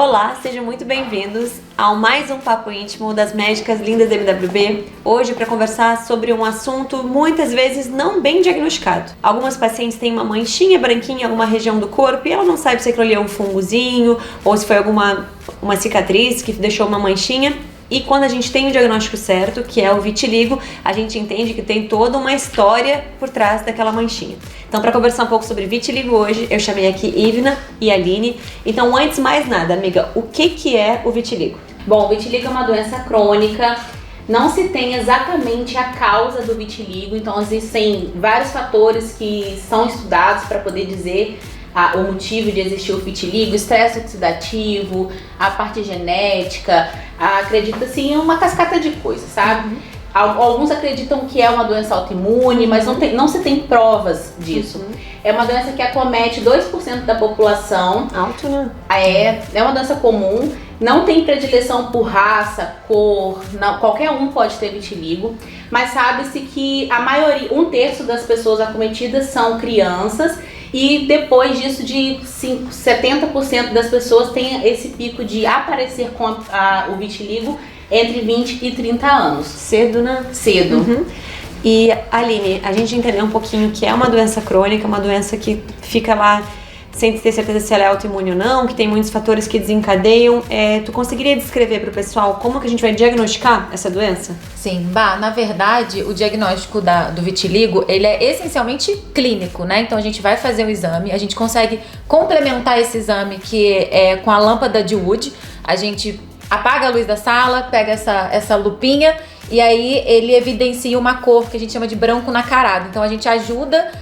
Olá, sejam muito bem-vindos ao mais um Papo Íntimo das Médicas Lindas da MWB. Hoje para conversar sobre um assunto muitas vezes não bem diagnosticado. Algumas pacientes têm uma manchinha branquinha em alguma região do corpo e ela não sabe se aquilo ali é um fungozinho ou se foi uma cicatriz que deixou uma manchinha. E quando a gente tem o diagnóstico certo, que é o vitiligo, a gente entende que tem toda uma história por trás daquela manchinha. Então, para conversar um pouco sobre vitiligo hoje, eu chamei aqui Ivna e Aline. Então, antes de mais nada, amiga, o que é o vitiligo? Bom, o vitiligo é uma doença crônica, não se tem exatamente a causa do vitiligo, então existem vários fatores que são estudados para poder dizer o motivo de existir o vitiligo, estresse oxidativo, a parte genética, acredita-se em uma cascata de coisas, sabe? Alguns acreditam que é uma doença autoimune, mas não se tem provas disso. É uma doença que acomete 2% da população. Alto, né? É uma doença comum, não tem predileção por raça, cor, não, qualquer um pode ter vitiligo, mas sabe-se que a maioria, 1/3 das pessoas acometidas são crianças. E depois disso, de 70% das pessoas tem esse pico de aparecer com o vitiligo entre 20 e 30 anos. Cedo, né? Cedo. E, Aline, a gente entendeu um pouquinho que é uma doença crônica, uma doença que fica lá sem ter certeza se ela é autoimune ou não, que tem muitos fatores que desencadeiam. Tu conseguiria descrever para o pessoal como que a gente vai diagnosticar essa doença? Sim, na verdade, o diagnóstico do vitiligo, ele é essencialmente clínico, né? Então a gente vai fazer o exame, a gente consegue complementar esse exame que é com a lâmpada de Wood. A gente apaga a luz da sala, pega essa lupinha e aí ele evidencia uma cor que a gente chama de branco nacarado. Então a gente ajuda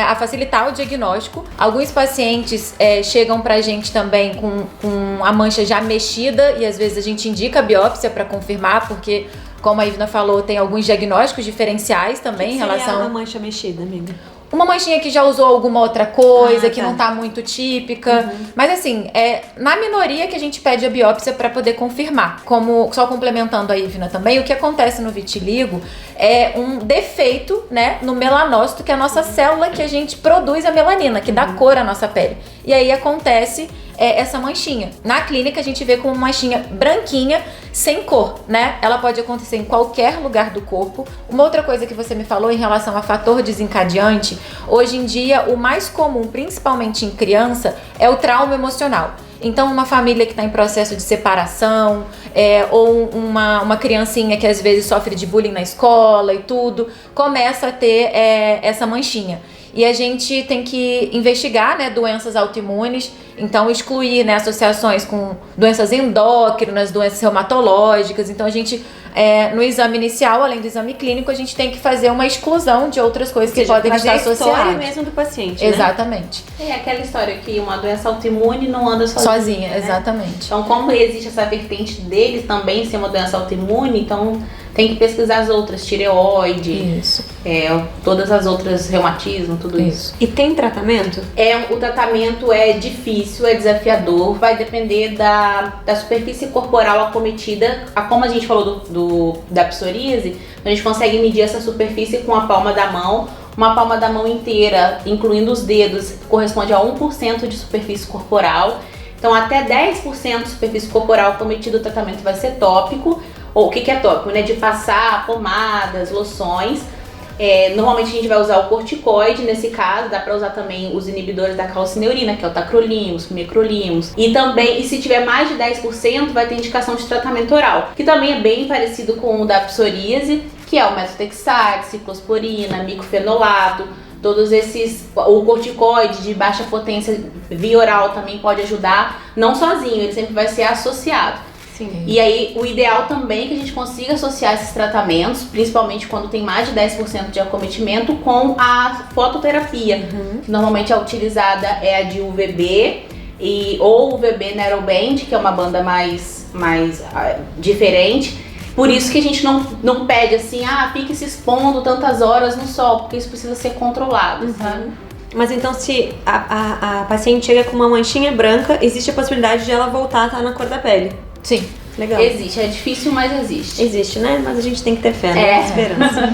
a facilitar o diagnóstico. Alguns pacientes chegam pra gente também com a mancha já mexida e às vezes a gente indica a biópsia para confirmar, porque, como a Ivna falou, tem alguns diagnósticos diferenciais também em relação... O que seria uma mancha mexida, amiga? Uma manchinha que já usou alguma outra coisa, que não tá muito típica. Mas assim, na minoria que a gente pede a biópsia para poder confirmar. Como, só complementando a Ivna também, o que acontece no vitiligo é um defeito, né, no melanócito, que é a nossa célula que a gente produz a melanina, que dá cor à nossa pele. E aí acontece essa manchinha. Na clínica a gente vê como uma manchinha branquinha, sem cor, né? Ela pode acontecer em qualquer lugar do corpo. Uma outra coisa que você me falou em relação a fator desencadeante, hoje em dia o mais comum, principalmente em criança, é o trauma emocional. Então, uma família que está em processo de separação, ou uma criancinha que às vezes sofre de bullying na escola e tudo, começa a ter essa manchinha. E a gente tem que investigar, né, doenças autoimunes, então excluir, né, associações com doenças endócrinas, doenças reumatológicas. Então a gente, no exame inicial, além do exame clínico, a gente tem que fazer uma exclusão de outras coisas que podem estar associadas. A história mesmo do paciente, né? Exatamente. É aquela história que uma doença autoimune não anda sozinha, né? Exatamente. Então, como existe essa vertente dele também ser uma doença autoimune, então tem que pesquisar as outras, tireoide, todas as outras, reumatismo, tudo isso. E tem tratamento? O tratamento é difícil, é desafiador, vai depender da superfície corporal acometida. Como a gente falou da psoríase, a gente consegue medir essa superfície com a palma da mão. Uma palma da mão inteira, incluindo os dedos, corresponde a 1% de superfície corporal. Então, até 10% de superfície corporal acometida, o tratamento vai ser tópico. Ou o que é tópico, né? De passar pomadas, loções. Normalmente a gente vai usar o corticoide nesse caso, dá para usar também os inibidores da calcineurina, que é o tacrolimus, microlimus. E se tiver mais de 10%, vai ter indicação de tratamento oral, que também é bem parecido com o da psoríase, que é o metotrexate, ciclosporina, micofenolato. Todos esses, o corticoide de baixa potência via oral também pode ajudar, não sozinho, ele sempre vai ser associado. Sim. E aí, o ideal também é que a gente consiga associar esses tratamentos, principalmente quando tem mais de 10% de acometimento, com a fototerapia. Que normalmente é utilizada a de UVB, ou UVB Neuroband, que é uma banda mais diferente. Por isso que a gente não pede assim, fique se expondo tantas horas no sol, porque isso precisa ser controlado, sabe? Mas então, se a paciente chega com uma manchinha branca, existe a possibilidade de ela voltar a estar na cor da pele? Sim. Legal. Existe, é difícil, mas existe. Existe, né? Mas a gente tem que ter fé, né? Esperança.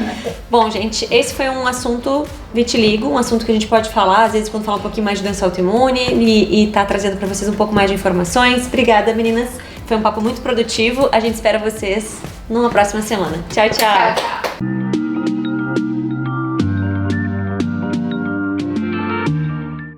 Bom, gente, esse foi um assunto vitiligo, um assunto que a gente pode falar, às vezes, quando falar um pouquinho mais de doença autoimune e tá trazendo pra vocês um pouco mais de informações. Obrigada, meninas. Foi um papo muito produtivo. A gente espera vocês numa próxima semana. Tchau, tchau. Tchau, tchau.